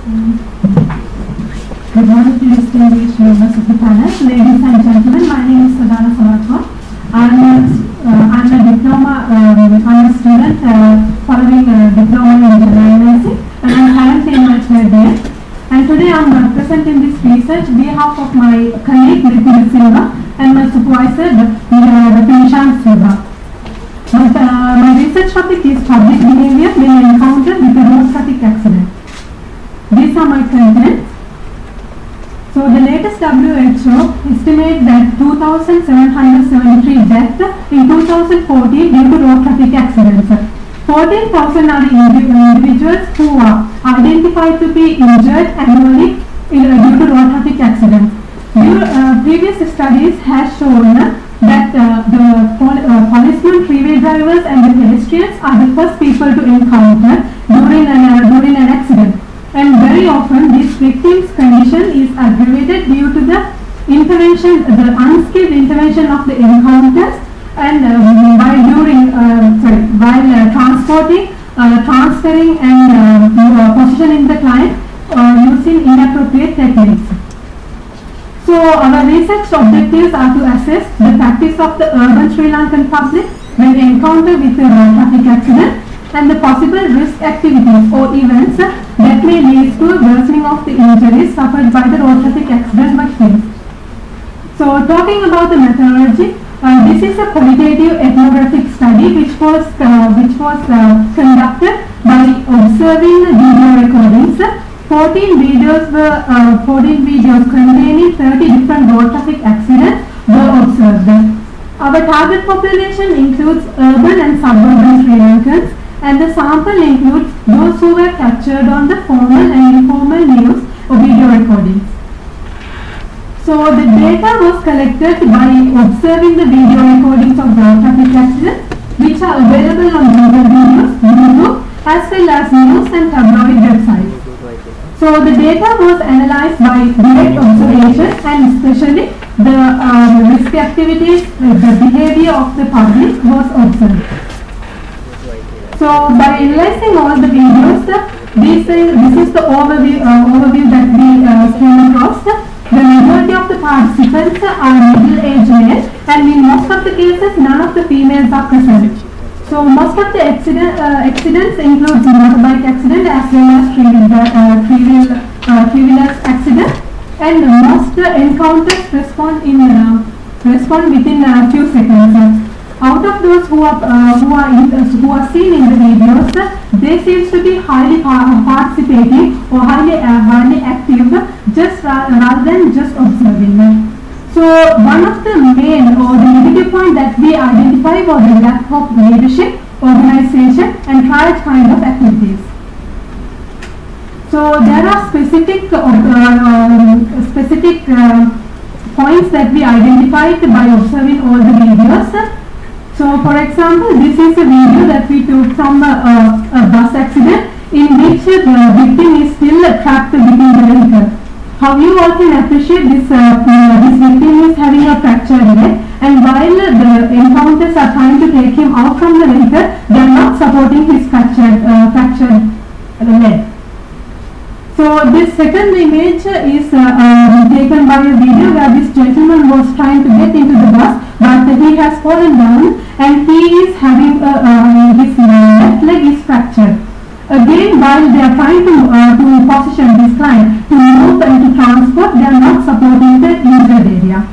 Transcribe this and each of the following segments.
Good morning to distinguished members of the panel, ladies and gentlemen. My name is Sadhana Saratwa. I'm a student following diploma in general nursing, and I'm currently in my third year. And today I'm presenting this research on behalf of my colleague Nitin Silva and my supervisor, Dr. Nishant Silva. My research topic is public behavior when encountered with a road traffic accident. These are my contents. So the latest WHO estimates that 2,773 deaths in 2014 due to road traffic accidents. 14,000 are the individuals who are identified to be injured annually due to road traffic accidents. Previous studies have shown that the policemen, freeway drivers and the pedestrians are the first people to encounter during an accident. And very often this victim's condition is aggravated due to the unskilled intervention of the encounters, and while transferring and positioning the client using inappropriate techniques. So our research objectives are to assess the practice of the urban Sri Lankan public when encountered with a road traffic accident, and the possible risk activities or events that may lead to a worsening of the injuries suffered by the road traffic accident victims. So talking about the methodology, this is a qualitative ethnographic study which was conducted by observing the video recordings. 14 videos containing 30 different road traffic accidents were observed. Our target population includes urban and suburban Sri Lankans, and the sample includes those who were captured on the formal and informal news or video recordings. So the data was collected by observing the video recordings of road traffic accidents, which are available on Google Videos, YouTube, as well as news and tabloid websites. So the data was analyzed by direct observation, and especially the risk activities, the behavior of the public was observed. So by analyzing all the videos, this is the overview that we came across. The majority of the participants are middle-aged males, and in most of the cases, none of the females are present. So most of the accidents include motorbike accident as well as three-wheelers accident, and most encounters respond within a few seconds. Out of those who are seen in the videos, they seem to be highly participating or highly active, rather than just observing. So one of the main or the negative point that we identify was the lack of leadership, organization, and triage kind of activities. So there are specific points that we identified by observing all the videos. So for example, this is a video that we took from a bus accident in which the victim is still trapped within the vehicle. How you all can appreciate this victim is having a fractured leg, and while the encounters are trying to take him out from the vehicle, they are not supporting his fractured leg. So this second image is taken by a video where this gentleman was trying to get into the bus, but he has fallen down and he is having his left leg is fractured. Again, while they are trying to position this client to move and to transport, they are not supporting the injured area.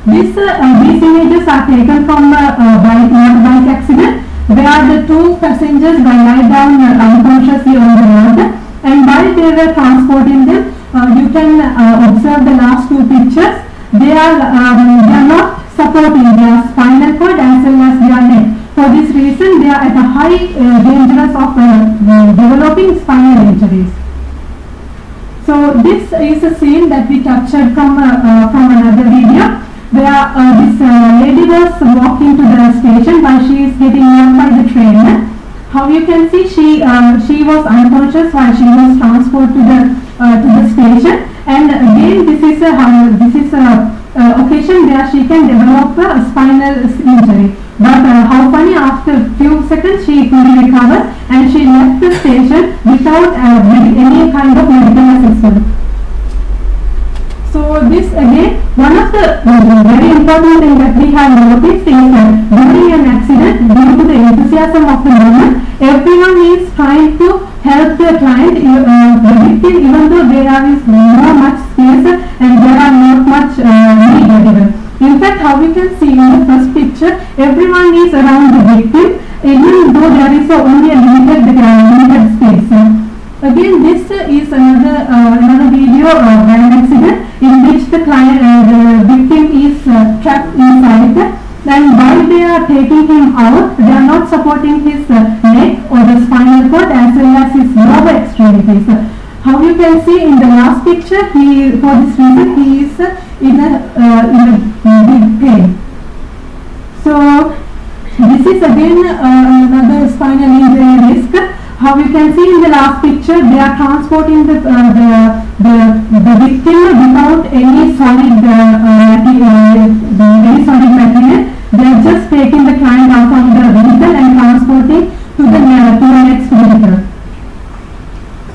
These images are taken from a motorbike accident, where the two passengers were lie down unconsciously on the road, and while they were transporting them, you can observe the last two pictures. They are not supporting their spinal cord as well as their neck. For this reason, they are at a high danger of developing spinal injuries. So this is a scene that we captured from another video, where this lady was walking to the station while she is getting on by the train. How you can see, she was unconscious while she was transported to the station, and again this is a occasion where she can develop a spinal injury. But how funny, after few seconds she fully recovered and she left the station without any kind of medical assistance. So this again, one of the very important thing that we have noticed is that during an accident, due to the enthusiasm of the moment, everyone is trying to help the client, the victim, even though there is not much space and there are not much need available. In fact, how we can see in the first picture, everyone is around the victim, even though there is only a limited space. Again, this is another video of an accident in which the client, the victim is trapped inside, and while they are taking him out, they are not supporting his neck or the spinal cord as well as his lower extremities. How you can see in the last picture, for this reason he is in a big pain. So this is again another spinal injury risk. How you can see in the last picture, they are transporting the victim without any solid material. They are just taking the client out of the vehicle and transporting to the next vehicle.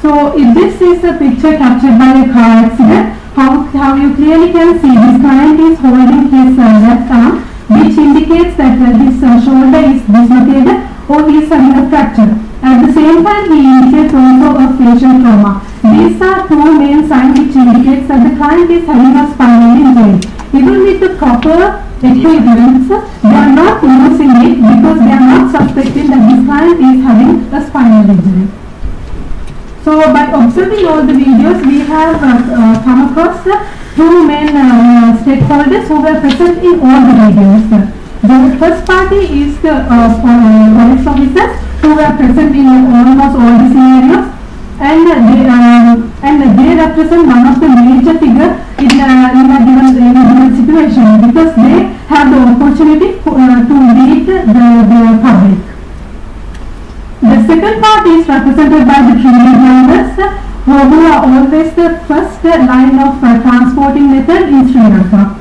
So if this is a picture captured by a car accident, how you clearly can see this client is holding his left arm, which indicates that his shoulder is dislocated or he is having a fracture. At the same time, he indicates also a facial trauma. These are two main signs which indicates that the client is having a spinal injury. Even with the proper equipment, they are not using it because they are not suspecting that this client is having a spinal injury. So by observing all the videos, we have come across two main stakeholders who were present in all the videos. The first party is the police officers who were present in almost all the scenarios, and they represent one of the major figures in a given situation because they have the opportunity to lead the public. The second part is represented by the three-wheeler drivers who are always the first line of transporting method in Sri Lanka.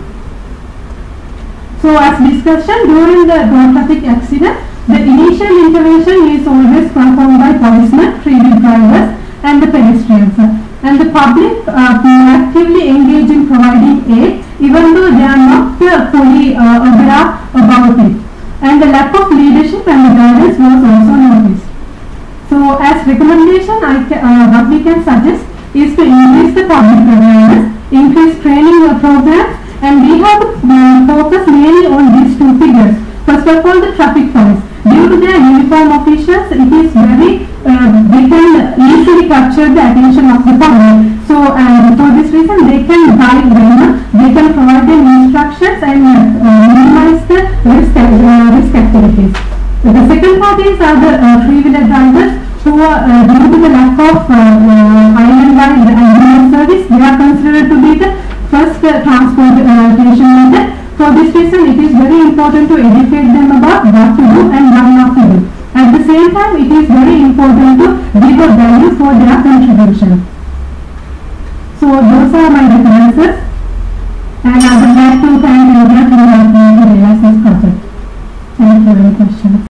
So as discussion, during the road traffic accident, the initial intervention is always performed by policemen, three-wheel drivers and the pedestrians. And the public actively engage in providing aid even though they are not fully aware about it. And the lack of leadership and the guidance was also noticed. So as recommendation, what we can suggest is to increase the public awareness, increase training programs, and we have to focus mainly on these two figures. First of all, the traffic police. Due to their uniform officials, it is very, they can easily capture the attention of the public. So for this reason, they can guide them, they can provide them instructions and minimize the risk activities. The second parties are the three-wheeler drivers who are, due to the lack of island-wide ambulance service, they are considered to be the first transportation method. For this reason, it is very important to educate them about what to do and what not to do. At the same time, it is very important to give a value for their contribution. So those are my references.